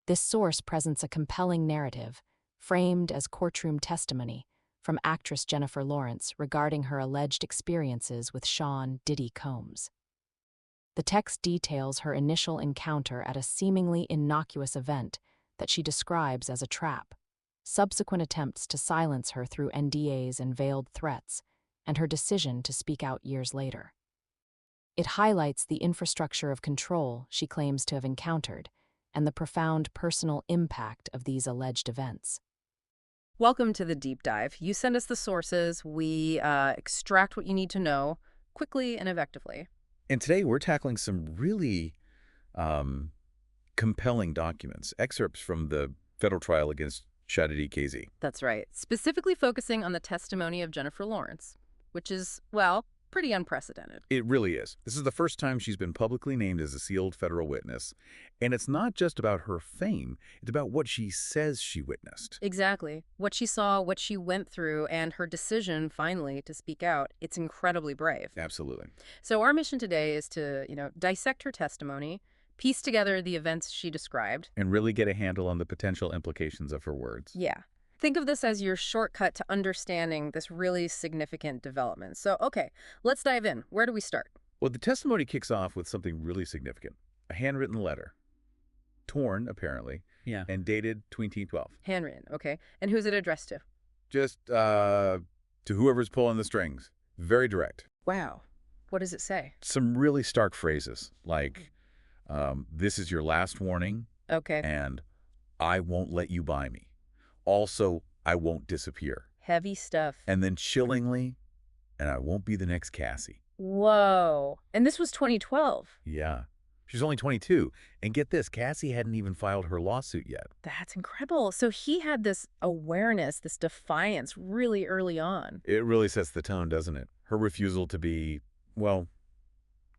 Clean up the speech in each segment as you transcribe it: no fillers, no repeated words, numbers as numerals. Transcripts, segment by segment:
This source presents a compelling narrative, framed as courtroom testimony, from actress Jennifer Lawrence regarding her alleged experiences with Shaun "Diddy" Combs. The text details her initial encounter at a seemingly innocuous event that she describes as a trap, subsequent attempts to silence her through NDAs and veiled threats, and her decision to speak out years later. It highlights the infrastructure of control she claims to have encountered and the profound personal impact of these alleged events. Welcome to the deep dive. You send us the sources, we extract what you need to know quickly and effectively. And today we're tackling some really compelling documents, excerpts from the federal trial against Shaun KZ. That's right. Specifically focusing on the testimony of Jennifer Lawrence, which is, well, pretty unprecedented. It really is. This is the first time she's been publicly named as a sealed federal witness. And it's not just about her fame, it's about what she says she witnessed. Exactly. What she saw, what she went through, and her decision, finally, to speak out. It's incredibly brave. Absolutely. So our mission today is to, dissect her testimony, piece together the events she described. And really get a handle on the potential implications of her words. Yeah. Think of this as your shortcut to understanding this really significant development. So, okay, let's dive in. Where do we start? Well, the testimony kicks off with something really significant. A handwritten letter. Torn, apparently. Yeah. And dated 2012. Handwritten, okay. And who's it addressed to? Just to whoever's pulling the strings. Very direct. Wow. What does it say? Some really stark phrases like, this is your last warning, Okay. and I won't let you buy me. Also, I won't disappear. Heavy stuff. And then chillingly, and I won't be the next Cassie. Whoa. And this was 2012. Yeah. She's only 22. And get this, Cassie hadn't even filed her lawsuit yet. That's incredible. So he had this awareness, this defiance really early on. It really sets the tone, doesn't it? Her refusal to be, well,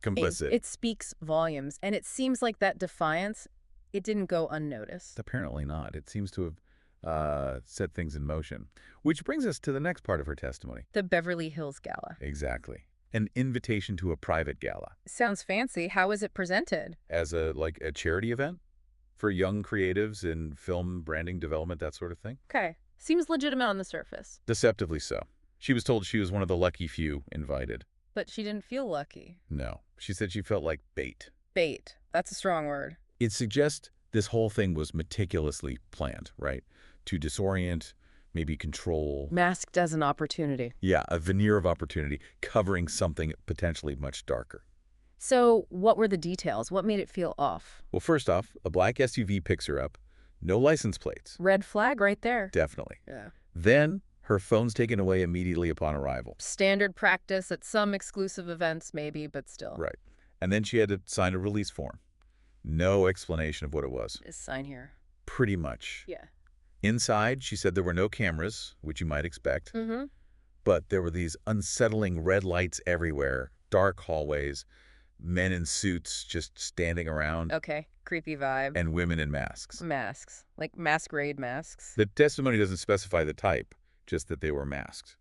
complicit. It speaks volumes. And it seems like that defiance, it didn't go unnoticed. Apparently not. It seems to have set things in motion. Which brings us to the next part of her testimony. The Beverly Hills Gala. Exactly. An invitation to a private gala. Sounds fancy. How is it presented? As a charity event for young creatives in film, branding, development, that sort of thing. Okay. Seems legitimate on the surface. Deceptively so. She was told she was one of the lucky few invited. But she didn't feel lucky. No. She said she felt like bait. Bait. That's a strong word. It suggests this whole thing was meticulously planned, right? To disorient, maybe control. Masked as an opportunity. Yeah, a veneer of opportunity covering something potentially much darker. So what were the details? What made it feel off? Well, first off, a black SUV picks her up. No license plates. Red flag right there. Definitely. Yeah. Then her phone's taken away immediately upon arrival. Standard practice at some exclusive events maybe, but still. Right. And then she had to sign a release form. No explanation of what it was. Just sign here. Pretty much. Yeah. Inside, she said there were no cameras, which you might expect. Mm-hmm. But there were these unsettling red lights everywhere, dark hallways, men in suits just standing around. Okay. Creepy vibe. And women in masks. Masks. Like masquerade masks. The testimony doesn't specify the type, just that they were masked,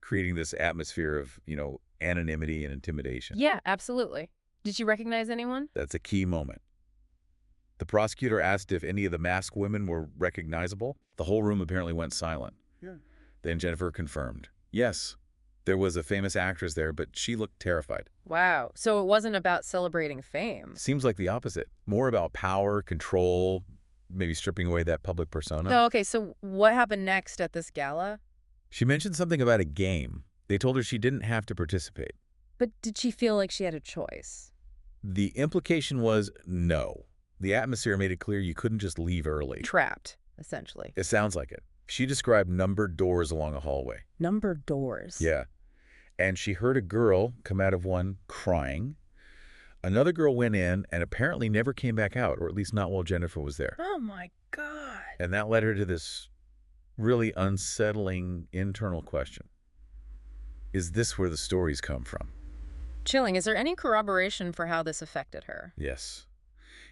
creating this atmosphere of, anonymity and intimidation. Yeah, absolutely. Did you recognize anyone? That's a key moment. The prosecutor asked if any of the masked women were recognizable. The whole room apparently went silent. Yeah. Then Jennifer confirmed, yes, there was a famous actress there, but she looked terrified. Wow. So it wasn't about celebrating fame. Seems like the opposite. More about power, control, maybe stripping away that public persona. Oh, okay. So what happened next at this gala? She mentioned something about a game. They told her she didn't have to participate. But did she feel like she had a choice? The implication was no. The atmosphere made it clear you couldn't just leave early. Trapped, essentially. It sounds like it. She described numbered doors along a hallway. Numbered doors? Yeah. And she heard a girl come out of one crying. Another girl went in and apparently never came back out, or at least not while Jennifer was there. Oh, my God. And that led her to this really unsettling internal question. Is this where the stories come from? Chilling. Is there any corroboration for how this affected her? Yes.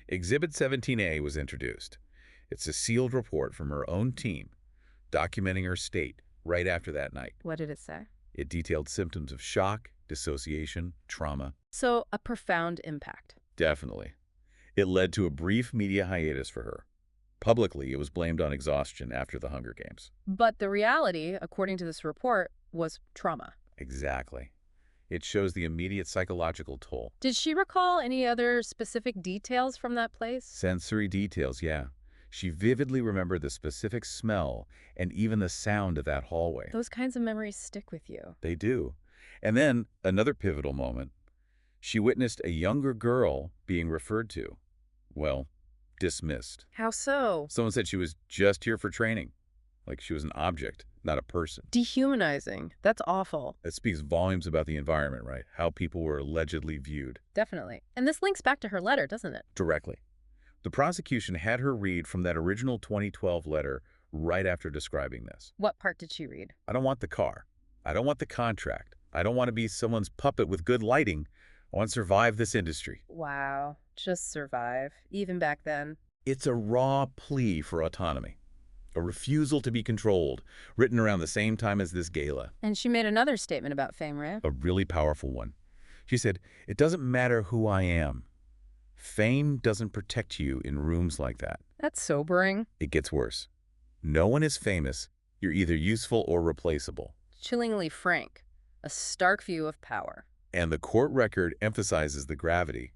Exhibit 17A was introduced. It's a sealed report from her own team documenting her state right after that night. What did it say? It detailed symptoms of shock, dissociation, trauma. So a profound impact. Definitely. It led to a brief media hiatus for her. Publicly, it was blamed on exhaustion after the Hunger Games. But the reality, according to this report, was trauma. Exactly. It shows the immediate psychological toll. Did she recall any other specific details from that place? Sensory details, yeah. She vividly remembered the specific smell and even the sound of that hallway. Those kinds of memories stick with you. They do. And then, another pivotal moment, she witnessed a younger girl being referred to. Well, dismissed. How so? Someone said she was just here for training, like she was an object, not a person. Dehumanizing. That's awful. That speaks volumes about the environment, right? How people were allegedly viewed. Definitely. And this links back to her letter, doesn't it? Directly. The prosecution had her read from that original 2012 letter right after describing this. What part did she read? I don't want the car. I don't want the contract. I don't want to be someone's puppet with good lighting. I want to survive this industry. Wow. Just survive. Even back then. It's a raw plea for autonomy, a refusal to be controlled, written around the same time as this gala. And she made another statement about fame, right? A really powerful one. She said, "It doesn't matter who I am. Fame doesn't protect you in rooms like that." That's sobering. It gets worse. No one is famous. You're either useful or replaceable. Chillingly frank. A stark view of power. And the court record emphasizes the gravity.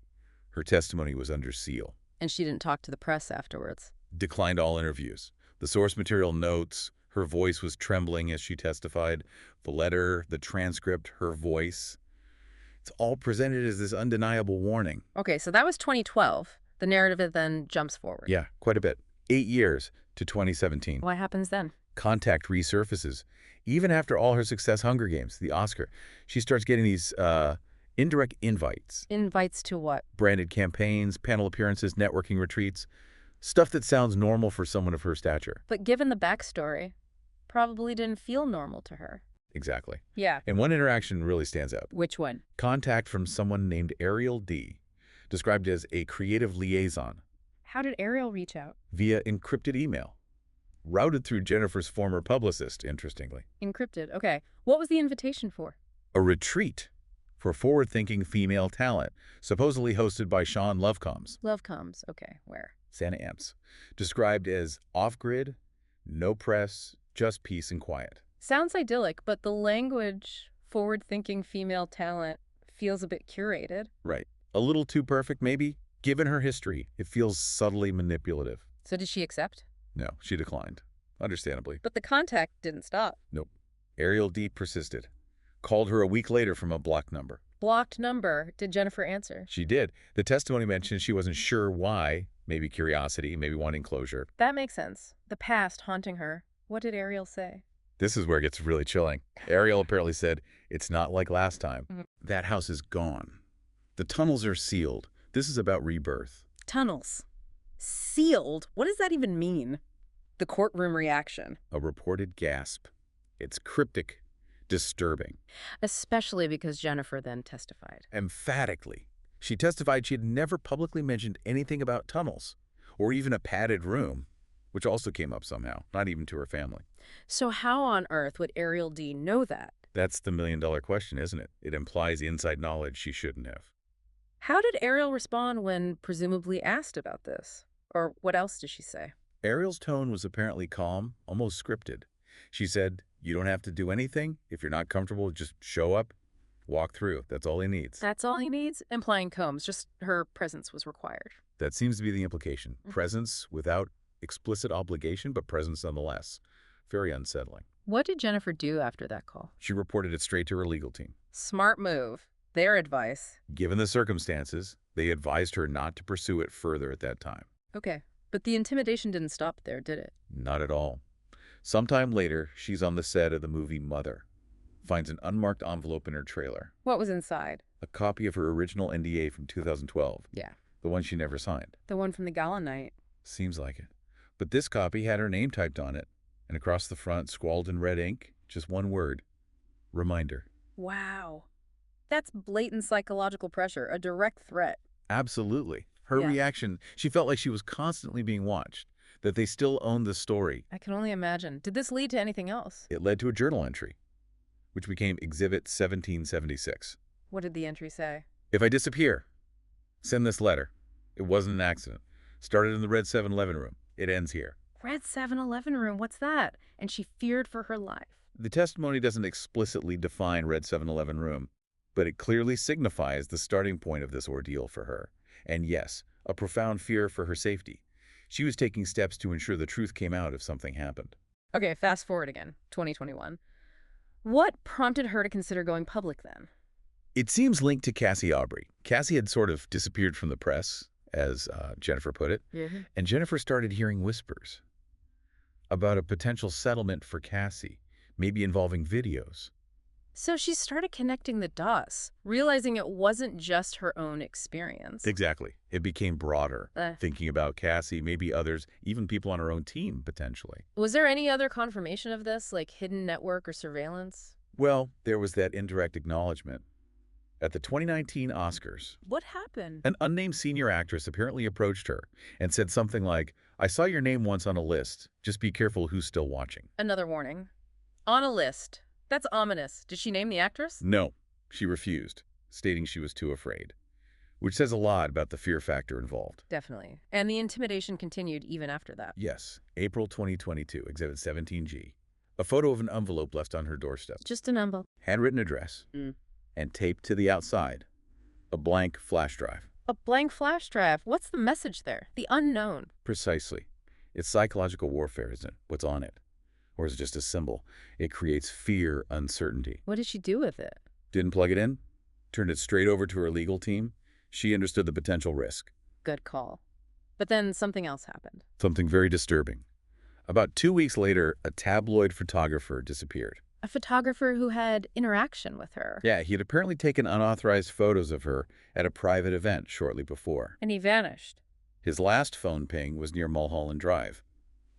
Her testimony was under seal. And she didn't talk to the press afterwards. Declined all interviews. The source material notes, her voice was trembling as she testified. The letter, the transcript, her voice. It's all presented as this undeniable warning. Okay, so that was 2012. The narrative then jumps forward. Yeah, quite a bit. 8 years to 2017. What happens then? Contact resurfaces. Even after all her success, Hunger Games, the Oscar, she starts getting these indirect invites. Invites to what? Branded campaigns, panel appearances, networking retreats. Stuff that sounds normal for someone of her stature. But given the backstory, probably didn't feel normal to her. Exactly. Yeah. And one interaction really stands out. Which one? Contact from someone named Ariel D., described as a creative liaison. How did Ariel reach out? Via encrypted email. Routed through Jennifer's former publicist, interestingly. Encrypted. Okay. What was the invitation for? A retreat for forward-thinking female talent, supposedly hosted by Shaun Lovecoms. Okay. Where? Santa Amps. Described as off-grid, no press, just peace and quiet. Sounds idyllic, but the language, forward-thinking female talent, feels a bit curated. Right. A little too perfect, maybe? Given her history, it feels subtly manipulative. So did she accept? No, she declined. Understandably. But the contact didn't stop. Nope. Ariel D. persisted. Called her a week later from a blocked number. Blocked number. Did Jennifer answer? She did. The testimony mentioned she wasn't sure why. Maybe curiosity, maybe wanting closure. That makes sense. The past haunting her. What did Ariel say? This is where it gets really chilling. Ariel apparently said, "It's not like last time. That house is gone. The tunnels are sealed. This is about rebirth." Tunnels. Sealed? What does that even mean? The courtroom reaction. A reported gasp. It's cryptic, disturbing. Especially because Jennifer then testified. Emphatically. She testified she had never publicly mentioned anything about tunnels, or even a padded room, which also came up somehow, not even to her family. So how on earth would Ariel D. know that? That's the million-dollar question, isn't it? It implies inside knowledge she shouldn't have. How did Ariel respond when presumably asked about this? Or what else did she say? Ariel's tone was apparently calm, almost scripted. She said, "You don't have to do anything. If you're not comfortable, just show up, walk through. That's all he needs." That's all he needs? Implying Combs, just her presence was required. That seems to be the implication. Presence without explicit obligation, but presence nonetheless. Very unsettling. What did Jennifer do after that call? She reported it straight to her legal team. Smart move. Their advice. Given the circumstances, they advised her not to pursue it further at that time. Okay, but the intimidation didn't stop there, did it? Not at all. Sometime later, she's on the set of the movie Mother. Finds an unmarked envelope in her trailer. What was inside? A copy of her original NDA from 2012. Yeah. The one she never signed. The one from the gala night. Seems like it. But this copy had her name typed on it. And across the front, scrawled in red ink, just one word. Reminder. Wow. That's blatant psychological pressure, a direct threat. Absolutely. Her reaction, she felt like she was constantly being watched, that they still owned the story. I can only imagine. Did this lead to anything else? It led to a journal entry, which became Exhibit 1776. What did the entry say? "If I disappear, send this letter. It wasn't an accident. Started in the red 7-Eleven room. It ends here. Red 7-Eleven room, what's that? And she feared for her life. The testimony doesn't explicitly define Red 7-Eleven room, but it clearly signifies the starting point of this ordeal for her. And yes, a profound fear for her safety. She was taking steps to ensure the truth came out if something happened. Okay, fast forward again, 2021. What prompted her to consider going public then? It seems linked to Cassie Aubrey. Cassie had sort of disappeared from the press, as Jennifer put it, and Jennifer started hearing whispers about a potential settlement for Cassie, maybe involving videos. So she started connecting the dots, realizing it wasn't just her own experience. Exactly. It became broader, thinking about Cassie, maybe others, even people on her own team, potentially. Was there any other confirmation of this, like hidden network or surveillance? Well, there was that indirect acknowledgement. At the 2019 Oscars, What happened? an unnamed senior actress apparently approached her and said something like, "I saw your name once on a list. Just be careful who's still watching." Another warning. On a list. That's ominous. Did she name the actress? No, she refused, stating she was too afraid, which says a lot about the fear factor involved. Definitely. And the intimidation continued even after that. Yes, April 2022, Exhibit 17G. A photo of an envelope left on her doorstep. Just a number. Handwritten address. And taped to the outside, a blank flash drive. A blank flash drive. What's the message there? The unknown. Precisely. It's psychological warfare, isn't it? What's on it? Or is it just a symbol? It creates fear, uncertainty. What did she do with it? Didn't plug it in? Turned it straight over to her legal team? She understood the potential risk. Good call. But then something else happened. Something very disturbing. About 2 weeks later, a tabloid photographer disappeared. A photographer who had interaction with her. Yeah, he had apparently taken unauthorized photos of her at a private event shortly before. And he vanished. His last phone ping was near Mulholland Drive.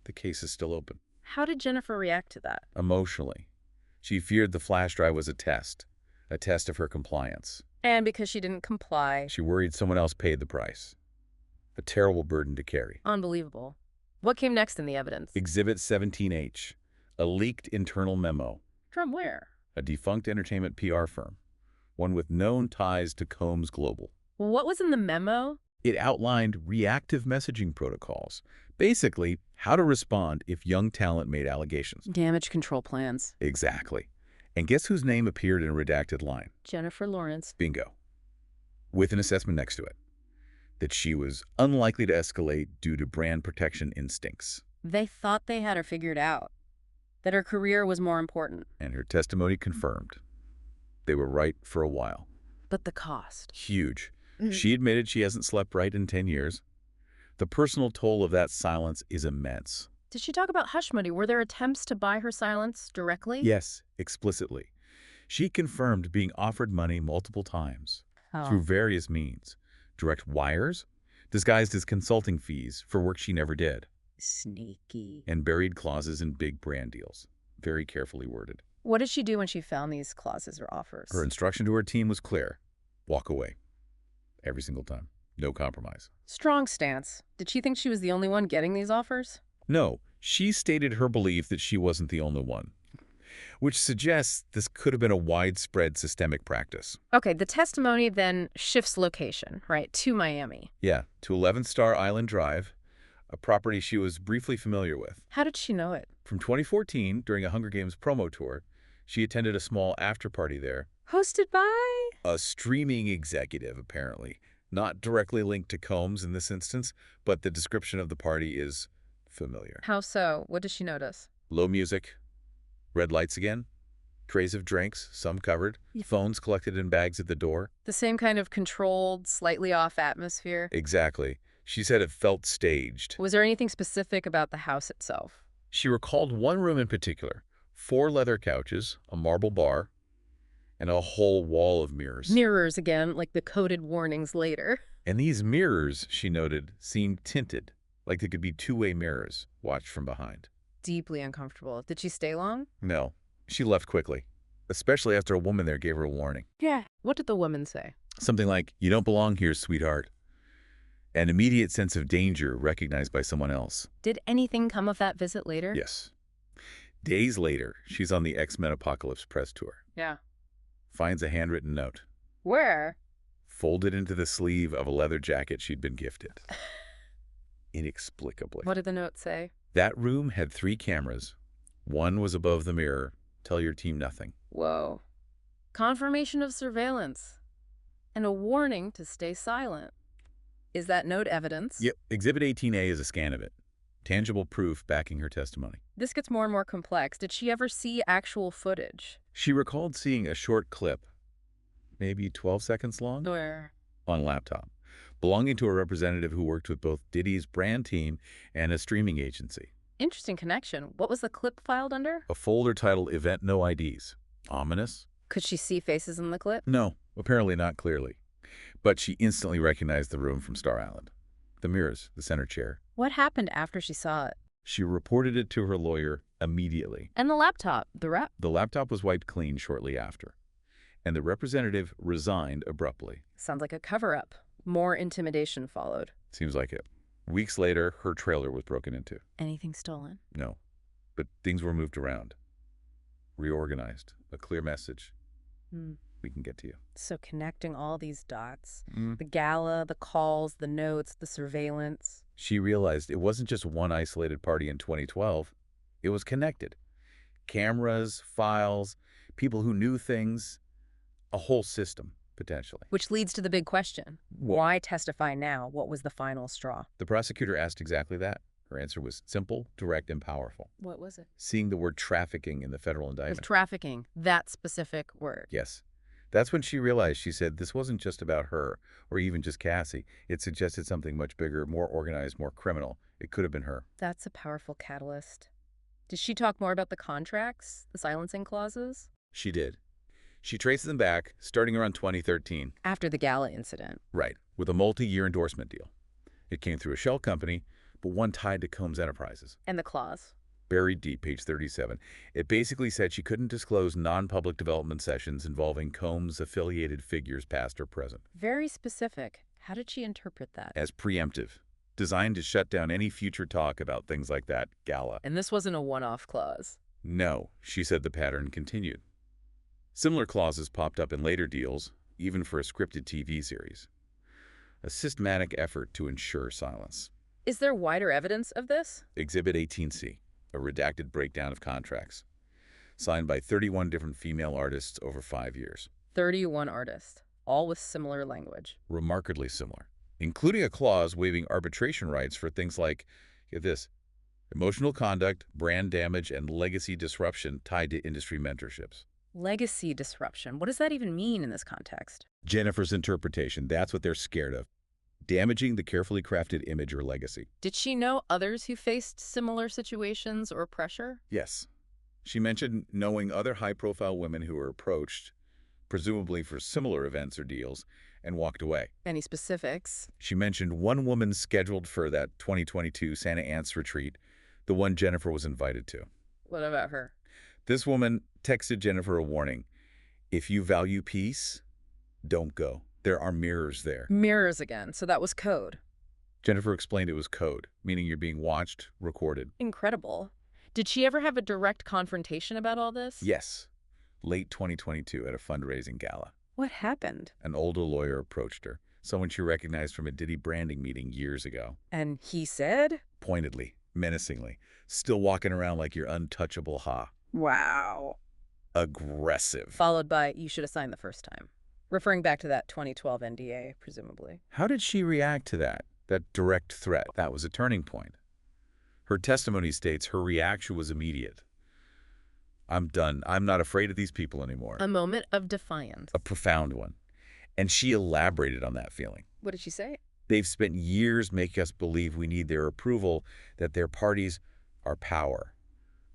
The case is still open. How did Jennifer react to that? Emotionally. She feared the flash drive was a test of her compliance. And because she didn't comply. She worried someone else paid the price. A terrible burden to carry. Unbelievable. What came next in the evidence? Exhibit 17H, a leaked internal memo. From where? A defunct entertainment PR firm, one with known ties to Combs Global. What was in the memo? It outlined reactive messaging protocols, basically how to respond if young talent made allegations. Damage control plans. Exactly. And guess whose name appeared in a redacted line? Jennifer Lawrence. Bingo. With an assessment next to it, that she was unlikely to escalate due to brand protection instincts. They thought they had her figured out. That her career was more important. And her testimony confirmed. They were right for a while. But the cost. Huge. She admitted she hasn't slept right in 10 years. The personal toll of that silence is immense. Did she talk about hush money? Were there attempts to buy her silence directly? Yes, explicitly. She confirmed being offered money multiple times through various means. Direct wires, disguised as consulting fees for work she never did. Sneaky. And buried clauses in big brand deals. Very carefully worded. What did she do when she found these clauses or offers? Her instruction to her team was clear. Walk away. Every single time. No compromise. Strong stance. Did she think she was the only one getting these offers? No, she stated her belief that she wasn't the only one, which suggests this could have been a widespread systemic practice. Okay, the testimony then shifts location, right, to Miami. Yeah, to 11th Star Island Drive, a property she was briefly familiar with. How did she know it? From 2014, during a Hunger Games promo tour, she attended a small after-party there. Hosted by? A streaming executive, apparently. Not directly linked to Combs in this instance, but the description of the party is familiar. How so? What does she notice? Low music, red lights again, trays of drinks, some covered, phones collected in bags at the door. The same kind of controlled, slightly off atmosphere? Exactly. She said it felt staged. Was there anything specific about the house itself? She recalled one room in particular, 4 leather couches, a marble bar, and a whole wall of mirrors. Mirrors again, like the coded warnings later. And these mirrors, she noted, seemed tinted, like they could be two-way mirrors, watched from behind. Deeply uncomfortable. Did she stay long? No, she left quickly, especially after a woman there gave her a warning. Yeah. What did the woman say? Something like, "You don't belong here, sweetheart." An immediate sense of danger recognized by someone else. Did anything come of that visit later? Yes. Days later, she's on the X-Men Apocalypse press tour. Yeah. Finds a handwritten note. Where? Folded into the sleeve of a leather jacket she'd been gifted. inexplicably. What did the note say? That room had 3 cameras. One was above the mirror. Tell your team nothing. Whoa. Confirmation of surveillance. And a warning to stay silent. Is that note evidence? Yep. Exhibit 18A is a scan of it. Tangible proof backing her testimony. This gets more and more complex. Did she ever see actual footage? She recalled seeing a short clip, maybe 12 seconds long, Where? on a laptop, belonging to a representative who worked with both Diddy's brand team and a streaming agency. Interesting connection. What was the clip filed under? A folder titled Event No IDs. Ominous? Could she see faces in the clip? No, apparently not clearly. But she instantly recognized the room from Star Island. The mirrors, the center chair. What happened after she saw it? She reported it to her lawyer immediately. And the laptop, the rep? The laptop was wiped clean shortly after, and the representative resigned abruptly. Sounds like a cover-up. More intimidation followed. Seems like it. Weeks later, her trailer was broken into. Anything stolen? No, but things were moved around, reorganized, a clear message. We can get to you. So connecting all these dots, Mm. the gala, the calls, the notes, the surveillance. She realized it wasn't just one isolated party in 2012. It was connected. Cameras, files, people who knew things, a whole system, potentially. Which leads to the big question. Wha- Why testify now? What was the final straw? The prosecutor asked exactly that. Her answer was simple, direct, and powerful. What was it? Seeing the word trafficking in the federal With indictment. trafficking, that specific word. Yes. That's when she realized, she said, this wasn't just about her, or even just Cassie. It suggested something much bigger, more organized, more criminal. It could have been her. That's a powerful catalyst. Did she talk more about the contracts, the silencing clauses? She did. She traces them back, starting around 2013. After the gala incident. Right, with a multi-year endorsement deal. It came through a shell company, but one tied to Combs Enterprises. And the clause. Buried deep, page 37. It basically said she couldn't disclose non-public development sessions involving Combs-affiliated figures past or present. Very specific. How did she interpret that? As preemptive, designed to shut down any future talk about things like that gala. And this wasn't a one-off clause. No, she said the pattern continued. Similar clauses popped up in later deals, even for a scripted TV series. A systematic effort to ensure silence. Is there wider evidence of this? Exhibit 18C, a redacted breakdown of contracts, signed by 31 different female artists over 5 years. 31 artists, all with similar language. Remarkably similar, including a clause waiving arbitration rights for things like, get this, emotional conduct, brand damage, and legacy disruption tied to industry mentorships. Legacy disruption. What does that even mean in this context? Jennifer's interpretation, that's what they're scared of. Damaging the carefully crafted image or legacy. Did she know others who faced similar situations or pressure? Yes. She mentioned knowing other high-profile women who were approached, presumably for similar events or deals, and walked away. Any specifics? She mentioned one woman scheduled for that 2022 Santa Ants retreat, the one Jennifer was invited to. What about her? This woman texted Jennifer a warning. If you value peace, don't go. There are mirrors there. Mirrors again, so that was code. Jennifer explained it was code, meaning you're being watched, recorded. Incredible. Did she ever have a direct confrontation about all this? Yes. Late 2022 at a fundraising gala. What happened? An older lawyer approached her, someone she recognized from a Diddy branding meeting years ago. And he said? Pointedly, menacingly, still walking around like you're untouchable, ha. Wow. Aggressive. Followed by, you should have signed the first time. Referring back to that 2012 NDA, presumably. How did she react to that direct threat? That was a turning point. Her testimony states her reaction was immediate. I'm done. I'm not afraid of these people anymore. A moment of defiance. A profound one. And she elaborated on that feeling. What did she say? They've spent years making us believe we need their approval, that their parties are power,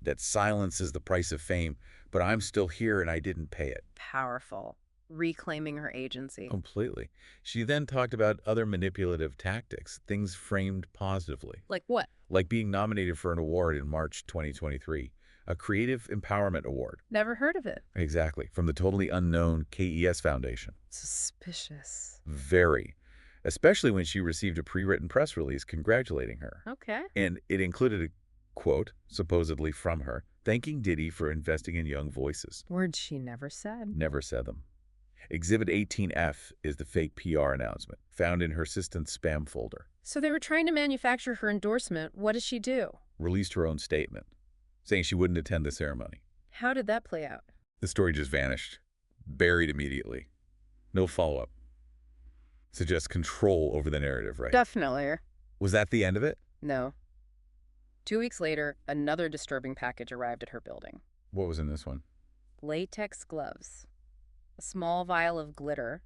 that silence is the price of fame, but I'm still here and I didn't pay it. Powerful. Reclaiming her agency. Completely. She then talked about other manipulative tactics, things framed positively. Like what? Like being nominated for an award in March 2023, a Creative Empowerment Award. Never heard of it. Exactly, from the totally unknown KES Foundation. Suspicious. Very. Especially when she received a pre-written press release congratulating her. Okay. And it included a quote, supposedly from her, thanking Diddy for investing in young voices. Words she never said. Never said them. Exhibit 18F is the fake PR announcement, found in her assistant's spam folder. So they were trying to manufacture her endorsement. What does she do? Released her own statement, saying she wouldn't attend the ceremony. How did that play out? The story just vanished, buried immediately. No follow-up. Suggests control over the narrative, right? Definitely. Was that the end of it? No. 2 weeks later, another disturbing package arrived at her building. What was in this one? Latex gloves, a small vial of glitter,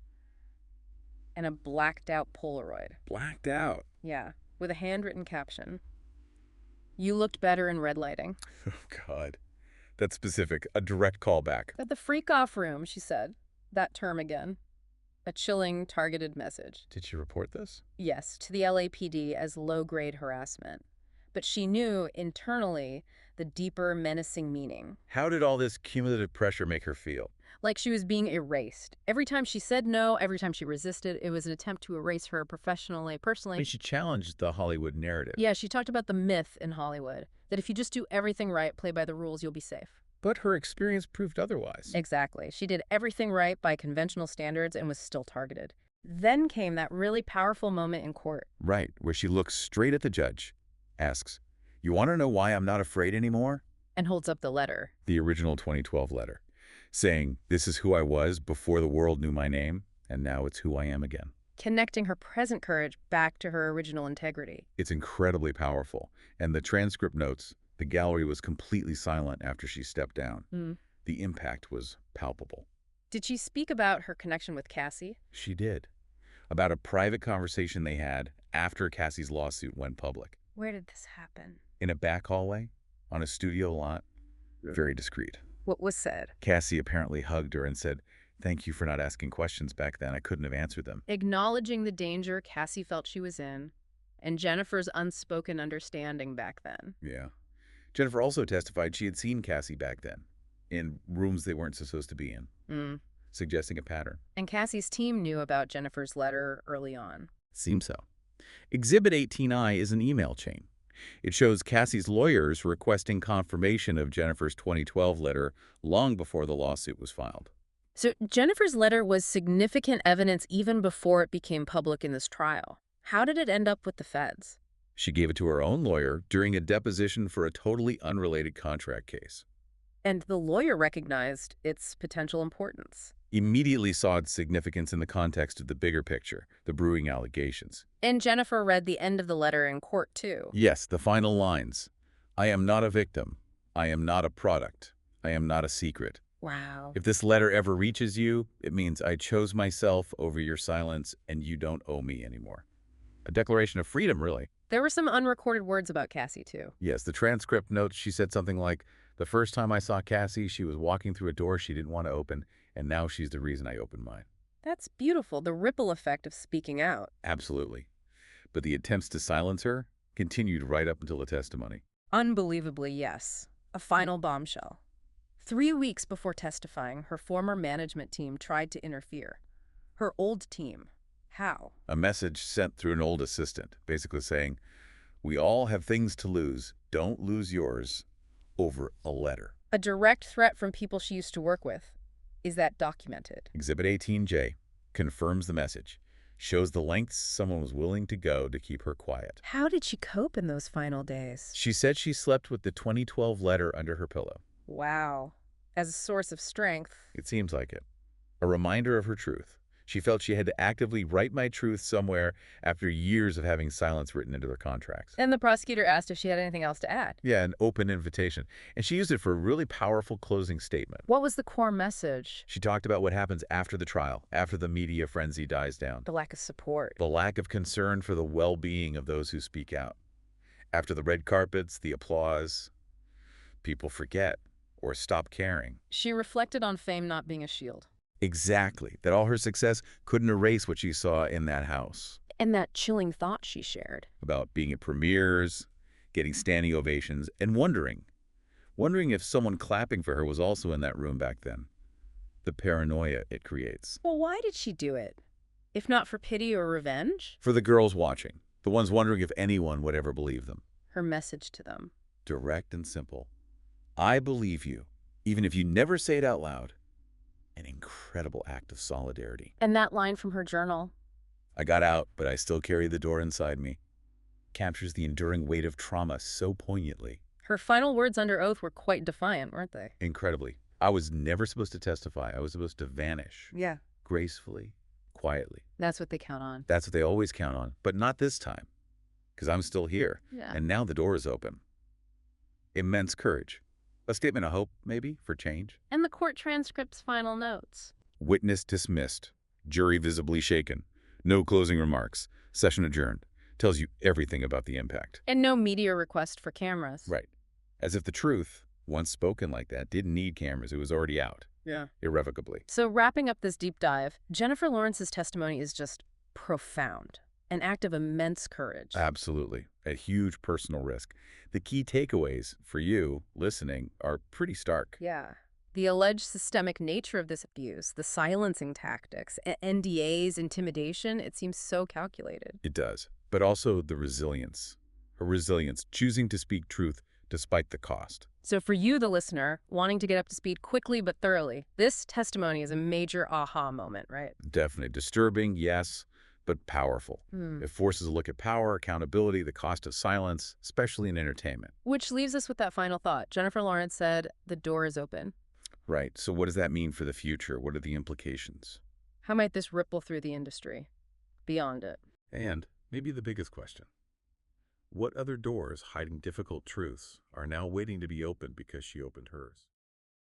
and a blacked-out Polaroid. Blacked out. Yeah, with a handwritten caption. You looked better in red lighting. Oh, God. That's specific. A direct callback. At the freak-off room, she said. That term again. A chilling, targeted message. Did she report this? Yes, to the LAPD as low-grade harassment. But she knew, internally, the deeper, menacing meaning. How did all this cumulative pressure make her feel? Like she was being erased. Every time she said no, every time she resisted, it was an attempt to erase her professionally, I personally. mean, she challenged the Hollywood narrative. Yeah, she talked about the myth in Hollywood, that if you just do everything right, play by the rules, you'll be safe. But her experience proved otherwise. Exactly. She did everything right by conventional standards and was still targeted. Then came that really powerful moment in court. Right, where she looks straight at the judge, asks, "You want to know why I'm not afraid anymore?" And holds up the letter. The original 2012 letter, saying, "This is who I was before the world knew my name, and now it's who I am again." Connecting her present courage back to her original integrity. It's incredibly powerful, and the transcript notes, the gallery was completely silent after she stepped down. The impact was palpable. Did she speak about her connection with Cassie? She did. About a private conversation they had after Cassie's lawsuit went public. Where did this happen? In a back hallway, on a studio lot, very discreet. What was said? Cassie apparently hugged her and said, "Thank you for not asking questions back then. I couldn't have answered them." Acknowledging the danger Cassie felt she was in, and Jennifer's unspoken understanding back then. Yeah. Jennifer also testified she had seen Cassie back then, in rooms they weren't supposed to be in, suggesting a pattern. And Cassie's team knew about Jennifer's letter early on. Seems so. Exhibit 18I is an email chain. It shows Cassie's lawyers requesting confirmation of Jennifer's 2012 letter long before the lawsuit was filed. So Jennifer's letter was significant evidence even before it became public in this trial. How did it end up with the feds? She gave it to her own lawyer during a deposition for a totally unrelated contract case. And the lawyer recognized its potential importance. Immediately saw its significance in the context of the bigger picture, the brewing allegations. And Jennifer read the end of the letter in court, too. Yes, the final lines. "I am not a victim. I am not a product. I am not a secret. Wow. If this letter ever reaches you, it means I chose myself over your silence and you don't owe me anymore." A declaration of freedom, really. There were some unrecorded words about Cassie, too. Yes, the transcript notes she said something like, "The first time I saw Cassie, she was walking through a door she didn't want to open, and now she's the reason I opened mine." That's beautiful, the ripple effect of speaking out. Absolutely. But the attempts to silence her continued right up until the testimony. Unbelievably, yes. A final bombshell. 3 weeks before testifying, her former management team tried to interfere. Her old team. How? A message sent through an old assistant, basically saying, "We all have things to lose. Don't lose yours over a letter." A direct threat from people she used to work with. Is that documented? Exhibit 18J confirms the message, shows the lengths someone was willing to go to keep her quiet. How did she cope in those final days? She said she slept with the 2012 letter under her pillow. Wow. As a source of strength. It seems like it. A reminder of her truth. She felt she had to actively write my truth somewhere after years of having silence written into their contracts. And the prosecutor asked if she had anything else to add. Yeah, an open invitation. And she used it for a really powerful closing statement. What was the core message? She talked about what happens after the trial, after the media frenzy dies down. The lack of support. The lack of concern for the well-being of those who speak out. After the red carpets, the applause, people forget or stop caring. She reflected on fame not being a shield. Exactly. That all her success couldn't erase what she saw in that house. And that chilling thought she shared. About being at premieres, getting standing ovations, and wondering if someone clapping for her was also in that room back then. The paranoia it creates. Well, why did she do it? If not for pity or revenge? For the girls watching, the ones wondering if anyone would ever believe them. Her message to them. Direct and simple. I believe you, even if you never say it out loud. An incredible act of solidarity. And that line from her journal. I got out, but I still carry the door inside me. Captures the enduring weight of trauma so poignantly. Her final words under oath were quite defiant, weren't they? Incredibly. I was never supposed to testify. I was supposed to vanish. Yeah. Gracefully, quietly. That's what they count on. That's what they always count on. But not this time. Because I'm still here. Yeah. And now the door is open. Immense courage. A statement of hope, maybe, for change. And the court transcript's final notes. Witness dismissed. Jury visibly shaken. No closing remarks. Session adjourned. Tells you everything about the impact. And no media request for cameras. Right. As if the truth, once spoken like that, didn't need cameras. It was already out. Yeah. Irrevocably. So wrapping up this deep dive, Jennifer Lawrence's testimony is just profound. An act of immense courage. Absolutely. At huge personal risk. The key takeaways for you, listening, are pretty stark. Yeah. The alleged systemic nature of this abuse, the silencing tactics, NDAs, intimidation, it seems so calculated. It does. But also the resilience. Her resilience, choosing to speak truth despite the cost. So for you, the listener, wanting to get up to speed quickly but thoroughly, this testimony is a major aha moment, right? Definitely. Disturbing, yes, but powerful. It forces a look at power, accountability, the cost of silence, especially in entertainment. Which leaves us with that final thought. Jennifer Lawrence said, the door is open. Right. So what does that mean for the future? What are the implications? How might this ripple through the industry? Beyond it. And maybe the biggest question. What other doors hiding difficult truths are now waiting to be opened because she opened hers?